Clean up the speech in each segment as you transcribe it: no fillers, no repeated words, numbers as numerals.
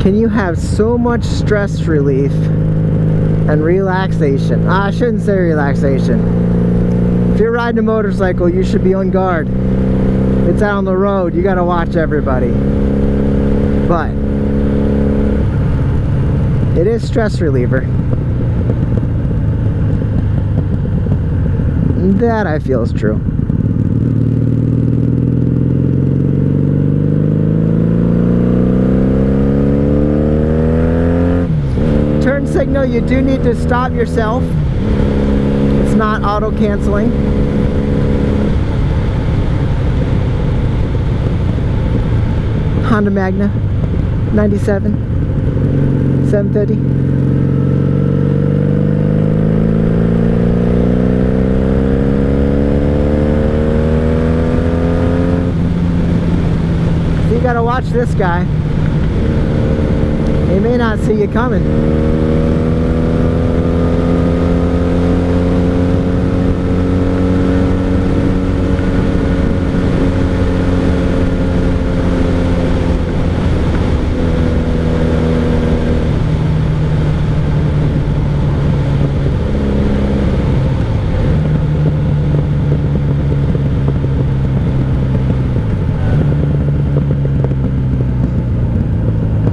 Can you have so much stress relief and relaxation? I shouldn't say relaxation. If you're riding a motorcycle, you should be on guard. It's out on the road, you gotta watch everybody. But it is stress reliever. That I feel is true. Turn signal, you do need to stop yourself. It's not auto canceling. Honda Magna 97 750. So you gotta watch this guy. He may not see you coming.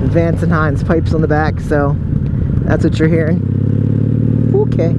Vance and Hines pipes on the back, so that's what you're hearing. Okay.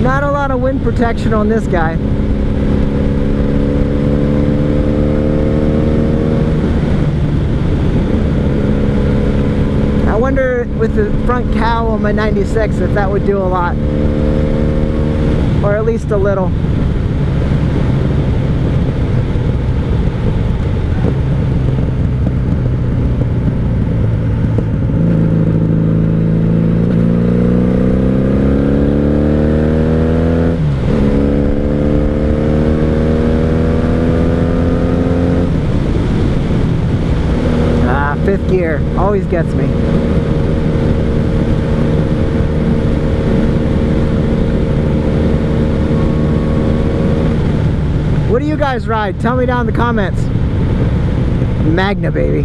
Not a lot of wind protection on this guy. I wonder with the front cowl on my 96 if that would do a lot. Or at least a little. Fifth gear always gets me. What do you guys ride? Tell me down in the comments. Magna, baby.